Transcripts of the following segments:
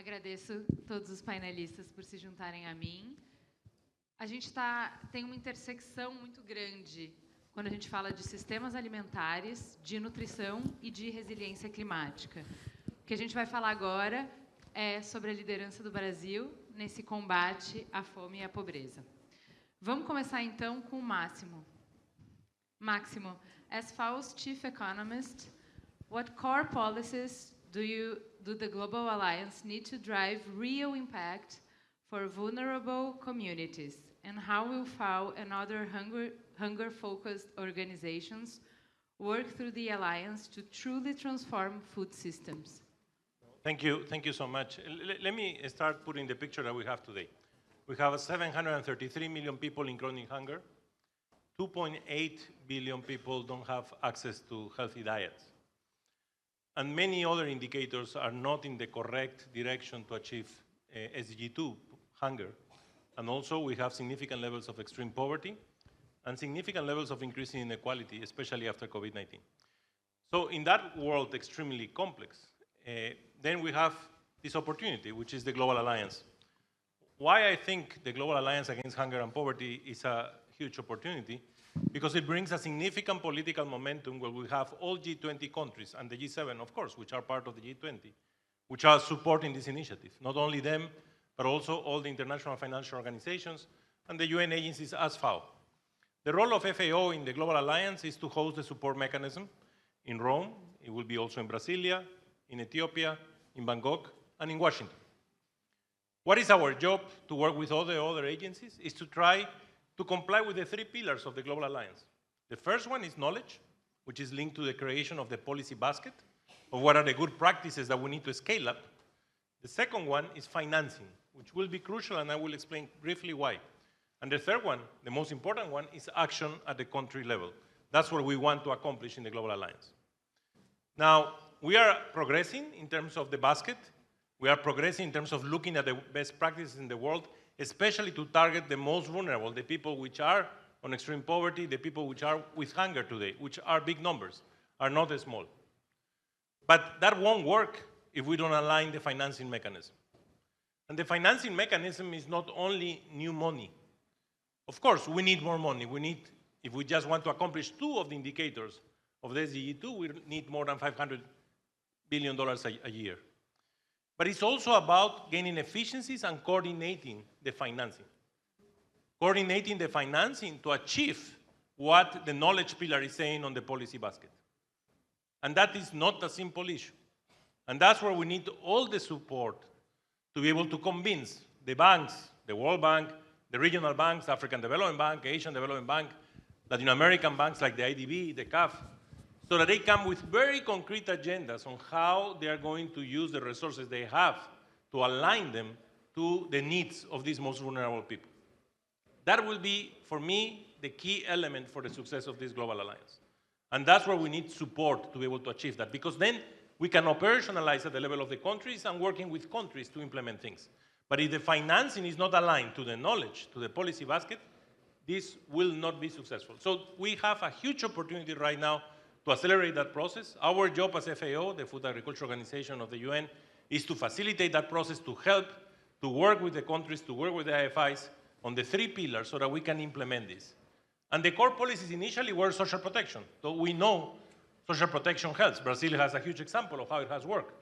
Agradeço todos os painelistas por se juntarem a mim. A gente tem uma intersecção muito grande quando a gente fala de sistemas alimentares, de nutrição e de resiliência climática. O que a gente vai falar agora é sobre a liderança do Brasil nesse combate à fome e à pobreza. Vamos começar, então, com o Máximo. Máximo, as FAO's Chief Economist, what core policies do the Global Alliance need to drive real impact for vulnerable communities? And how will FAO and other hunger-focused organizations work through the Alliance to truly transform food systems? Thank you so much. Let me start putting the picture that we have today. We have 733 million people in chronic hunger. 2.8 billion people don't have access to healthy diets. And many other indicators are not in the correct direction to achieve SDG2 hunger. And also we have significant levels of extreme poverty and significant levels of increasing inequality, especially after COVID-19. So in that world, extremely complex, then we have this opportunity, which is the Global Alliance. Why I think the Global Alliance Against Hunger and Poverty is a huge opportunity, because it brings a significant political momentum where we have all G20 countries and the G7, of course, which are part of the G20, which are supporting this initiative. Not only them, but also all the international financial organizations and the UN agencies as FAO. The role of FAO in the Global Alliance is to host the support mechanism in Rome. It will be also in Brasilia, in Ethiopia, in Bangkok, and in Washington. What is our job to work with all the other agencies is to try to comply with the three pillars of the Global Alliance. The first one is knowledge, which is linked to the creation of the policy basket of what are the good practices that we need to scale up. The second one is financing, which will be crucial, and I will explain briefly why. And the third one, the most important one, is action at the country level. That's what we want to accomplish in the Global Alliance. Now, we are progressing in terms of the basket. We are progressing in terms of looking at the best practices in the world, especially to target the most vulnerable, the people which are on extreme poverty, the people which are with hunger today, which are big numbers, are not small. But that won't work if we don't align the financing mechanism. And the financing mechanism is not only new money. Of course, we need more money. If we just want to accomplish two of the indicators of the SDG2, we need more than $500 billion a year. But it's also about gaining efficiencies and coordinating the financing. Coordinating the financing to achieve what the knowledge pillar is saying on the policy basket. And that is not a simple issue. And that's where we need all the support to be able to convince the banks, the World Bank, the regional banks, African Development Bank, Asian Development Bank, Latin American banks like the IDB, the CAF, so that they come with very concrete agendas on how they are going to use the resources they have to align them to the needs of these most vulnerable people. That will be, for me, the key element for the success of this Global Alliance. And that's where we need support to be able to achieve that, because then we can operationalize at the level of the countries and working with countries to implement things. But if the financing is not aligned to the knowledge, to the policy basket, this will not be successful. So we have a huge opportunity right now to accelerate that process. Our job as FAO, the Food Agriculture Organization of the UN, is to facilitate that process, to help, to work with the countries, to work with the IFIs on the three pillars so that we can implement this. And the core policies initially were social protection. So we know social protection helps. Brazil has a huge example of how it has worked.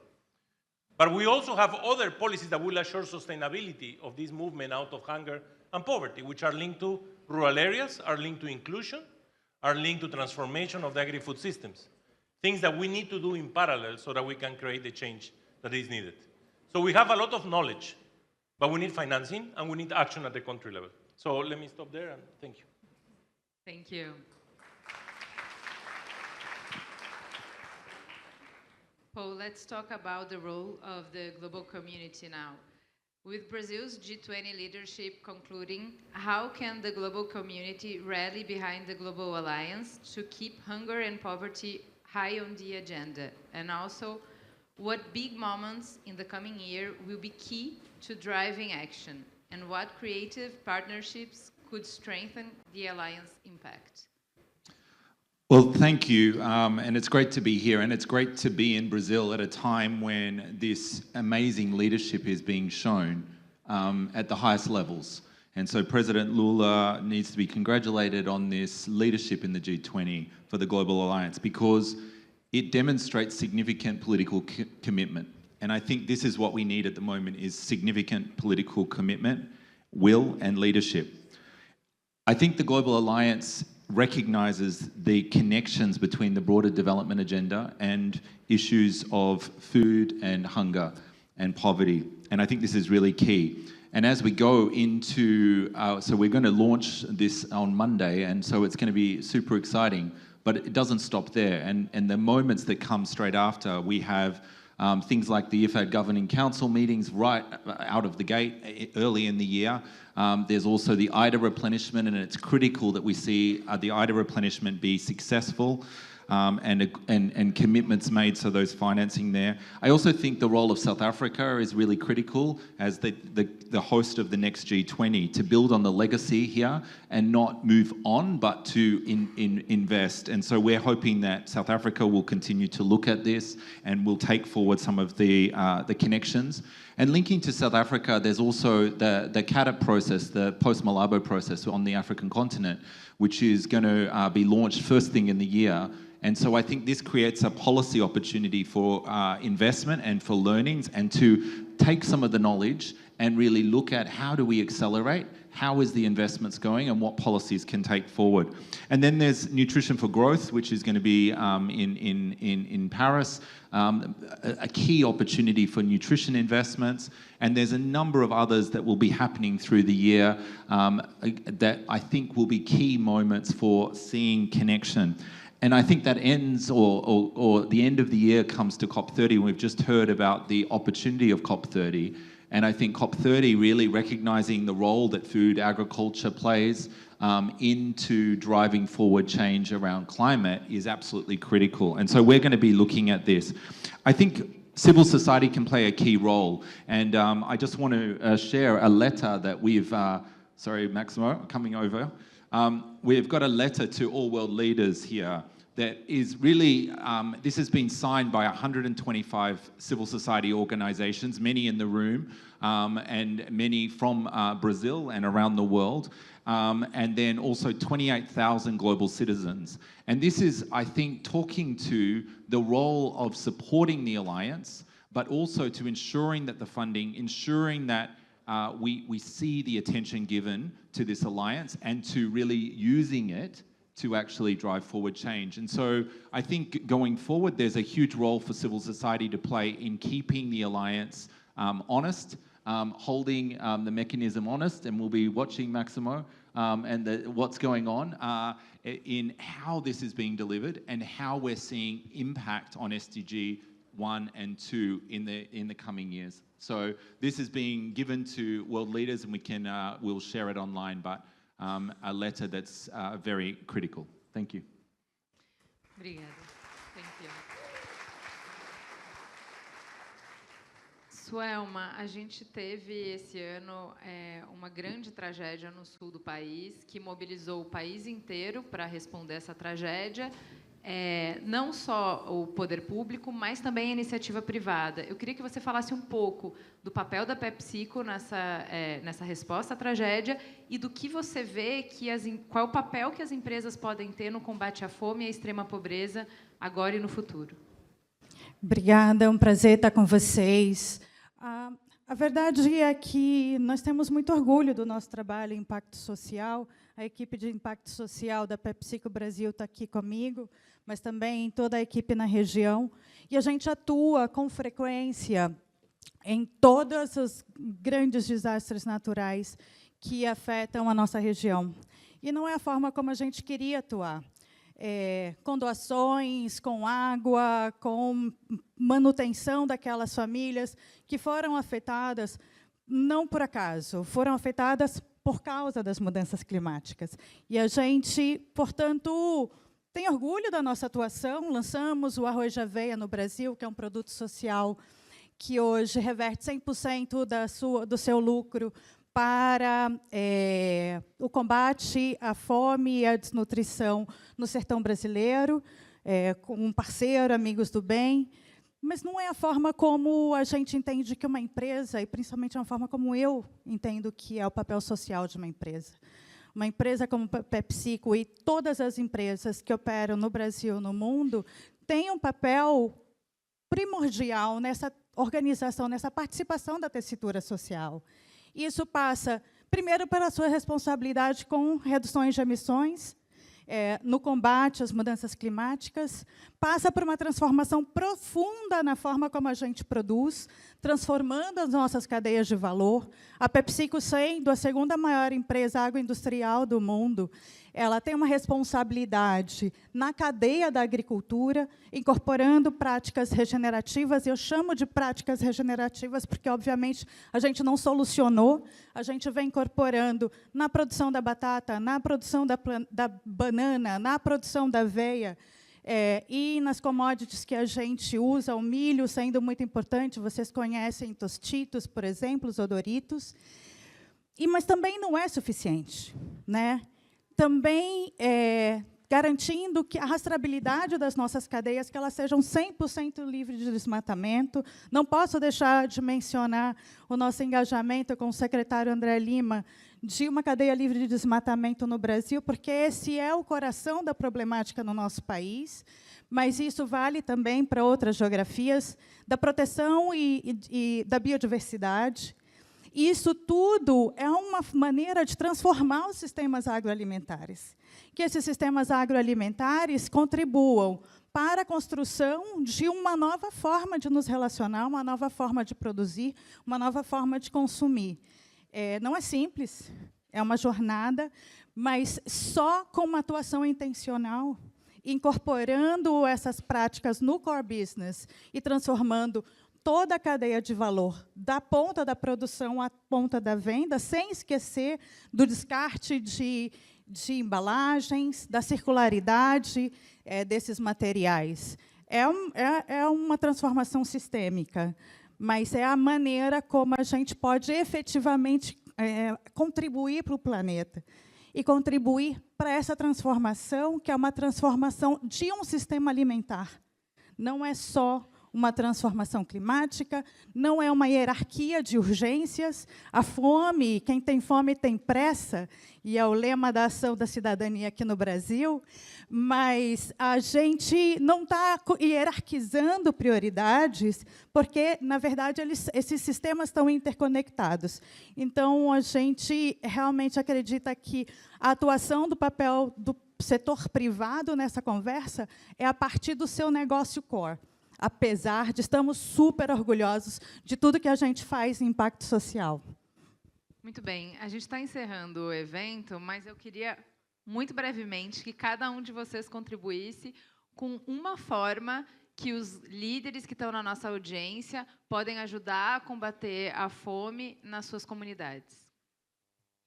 But we also have other policies that will assure sustainability of this movement out of hunger and poverty, which are linked to rural areas, are linked to inclusion, are linked to transformation of the agri-food systems. Things that we need to do in parallel so that we can create the change that is needed. So we have a lot of knowledge, but we need financing and we need action at the country level. So let me stop there and thank you. Thank you. Paul, let's talk about the role of the global community now. With Brazil's G20 leadership concluding, how can the global community rally behind the Global Alliance to keep hunger and poverty high on the agenda? And also, what big moments in the coming year will be key to driving action? And what creative partnerships could strengthen the Alliance impact? Well, thank you, and it's great to be here, and it's great to be in Brazil at a time when this amazing leadership is being shown at the highest levels. And so President Lula needs to be congratulated on this leadership in the G20 for the Global Alliance, because it demonstrates significant political commitment. And I think this is what we need at the moment, is significant political commitment, will, and leadership. I think the Global Alliance recognises the connections between the broader development agenda and issues of food and hunger and poverty. And I think this is really key. And as we go into, so we're going to launch this on Monday, and so it's going to be super exciting, but it doesn't stop there. And the moments that come straight after, we have things like the IFAD Governing Council meetings right out of the gate early in the year. There's also the IDA replenishment, and it's critical that we see the IDA replenishment be successful, and commitments made, so those financing there. I also think the role of South Africa is really critical as the host of the next G20, to build on the legacy here and not move on, but to invest. And so we're hoping that South Africa will continue to look at this and will take forward some of the connections. And linking to South Africa, there's also the CADP process, the post-Malabo process on the African continent, which is going to be launched first thing in the year. And so I think this creates a policy opportunity for investment and for learnings, and to take some of the knowledge and really look at how do we accelerate, how is the investments going, and what policies can take forward. And then there's Nutrition for Growth, which is going to be in Paris, a key opportunity for nutrition investments. And there's a number of others that will be happening through the year that I think will be key moments for seeing connection. And I think that ends, or the end of the year comes to COP30. We've just heard about the opportunity of COP30. And I think COP30 really recognising the role that food agriculture plays into driving forward change around climate is absolutely critical. And so we're going to be looking at this. I think civil society can play a key role. And I just want to share a letter that we've, sorry, Maximo, coming over. We've got a letter to all world leaders here that is really, this has been signed by 125 civil society organizations, many in the room, and many from Brazil and around the world, and then also 28,000 global citizens. And this is, I think, talking to the role of supporting the alliance, but also to ensuring that the funding, ensuring that we see the attention given to this alliance, and to really using it to actually drive forward change. And so I think going forward, there's a huge role for civil society to play in keeping the alliance honest, holding the mechanism honest, and we'll be watching Maximo and what's going on in how this is being delivered and how we're seeing impact on SDG 1 and 2 in the coming years. So this is being given to world leaders, and we'll share it online, but a letter that's very critical. Thank you. Obrigada. Thank you. Suelma, a gente teve esse ano uma grande tragédia no sul do país, que mobilizou o país inteiro para responder essa tragédia. Não só o poder público, mas também a iniciativa privada. Eu queria que você falasse um pouco do papel da PepsiCo nessa resposta à tragédia e do que você vê, qual é o papel que as empresas podem ter no combate à fome e à extrema pobreza agora e no futuro. Obrigada, é um prazer estar com vocês. A verdade é que nós temos muito orgulho do nosso trabalho em impacto social. A equipe de impacto social da PepsiCo Brasil está aqui comigo, mas também toda a equipe na região. E a gente atua com frequência em todos os grandes desastres naturais que afetam a nossa região. E não é a forma como a gente queria atuar. Com doações, com água, com manutenção daquelas famílias que foram afetadas, não por acaso, foram afetadas por causa das mudanças climáticas. E a gente, portanto, tem orgulho da nossa atuação. Lançamos o arroz de aveia no Brasil, que é um produto social que hoje reverte 100% do seu lucro para o combate à fome e à desnutrição no sertão brasileiro, com um parceiro, Amigos do Bem, mas não é a forma como a gente entende que uma empresa, e principalmente a forma como eu entendo que é o papel social de uma empresa. Uma empresa como a PepsiCo e todas as empresas que operam no Brasil e no mundo têm um papel primordial nessa organização, nessa participação da tessitura social. Isso passa, primeiro, pela sua responsabilidade com reduções de emissões, no combate às mudanças climáticas, passa por uma transformação profunda na forma como a gente produz, transformando as nossas cadeias de valor. A PepsiCo, sendo a segunda maior empresa agroindustrial do mundo, ela tem uma responsabilidade na cadeia da agricultura, incorporando práticas regenerativas. Eu chamo de práticas regenerativas porque, obviamente, a gente não solucionou, a gente vem incorporando na produção da batata, na produção da banana, na produção da aveia, e nas commodities que a gente usa, o milho sendo muito importante, vocês conhecem Tostitos, por exemplo, os Odoritos, mas também não é suficiente, né? Também garantindo que a rastreabilidade das nossas cadeias, que elas sejam 100% livres de desmatamento. Não posso deixar de mencionar o nosso engajamento com o secretário André Lima de uma cadeia livre de desmatamento no Brasil, porque esse é o coração da problemática no nosso país, mas isso vale também para outras geografias, da proteção e da biodiversidade. Isso tudo é uma maneira de transformar os sistemas agroalimentares. Que esses sistemas agroalimentares contribuam para a construção de uma nova forma de nos relacionar, uma nova forma de produzir, uma nova forma de consumir. Não é simples, é uma jornada, mas só com uma atuação intencional, incorporando essas práticas no core business e transformando toda a cadeia de valor, da ponta da produção à ponta da venda, sem esquecer do descarte de embalagens, da circularidade desses materiais. É uma transformação sistêmica, mas é a maneira como a gente pode efetivamente contribuir para o planeta e contribuir para essa transformação, que é uma transformação de um sistema alimentar. Não é só uma transformação climática, não é uma hierarquia de urgências. A fome, quem tem fome tem pressa, e é o lema da ação da cidadania aqui no Brasil, mas a gente não está hierarquizando prioridades, porque, na verdade, esses sistemas estão interconectados. Então, a gente realmente acredita que a atuação do papel do setor privado nessa conversa é a partir do seu negócio core. Apesar de estamos super orgulhosos de tudo que a gente faz em impacto social. Muito bem, a gente está encerrando o evento, mas eu queria, muito brevemente, que cada um de vocês contribuísse com uma forma que os líderes que estão na nossa audiência podem ajudar a combater a fome nas suas comunidades.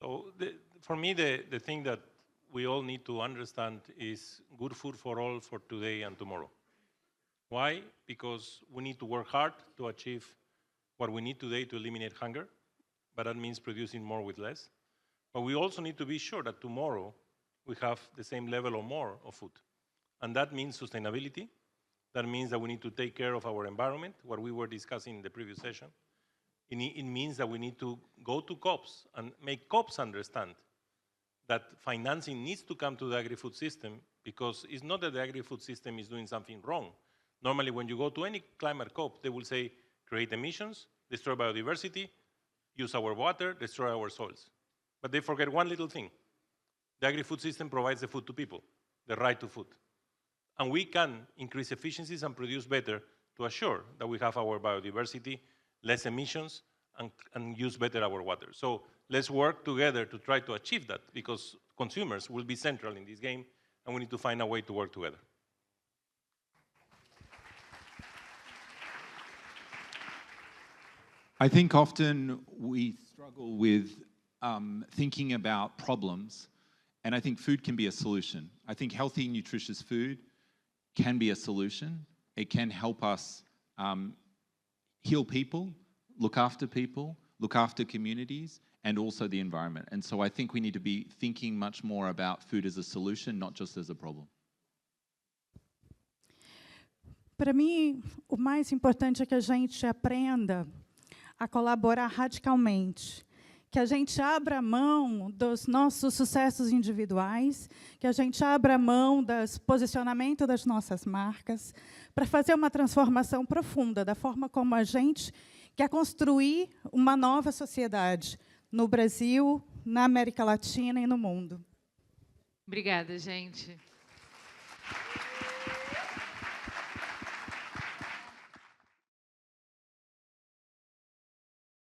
So, for me, the thing that we all need to understand is good food for all for today and tomorrow. Why? Because we need to work hard to achieve what we need today to eliminate hunger, but that means producing more with less. But we also need to be sure that tomorrow we have the same level or more of food. And that means sustainability. That means that we need to take care of our environment, what we were discussing in the previous session. It means that we need to go to COPs and make COPs understand that financing needs to come to the agri-food system, because it's not that the agri-food system is doing something wrong. Normally, when you go to any climate COP, they will say, create emissions, destroy biodiversity, use our water, destroy our soils. But they forget one little thing. The agri-food system provides the food to people, the right to food. And we can increase efficiencies and produce better to assure that we have our biodiversity, less emissions, and use better our water. So let's work together to try to achieve that, because consumers will be central in this game, and we need to find a way to work together. I think often we struggle with thinking about problems, and I think food can be a solution. I think healthy, nutritious food can be a solution. It can help us heal people, look after people, look after communities, and also the environment. And so I think we need to be thinking much more about food as a solution, not just as a problem. Para mim, o mais importante é que a gente aprenda a colaborar radicalmente, que a gente abra mão dos nossos sucessos individuais, que a gente abra mão do posicionamento das nossas marcas, para fazer uma transformação profunda da forma como a gente quer construir uma nova sociedade no Brasil, na América Latina e no mundo. Obrigada, gente.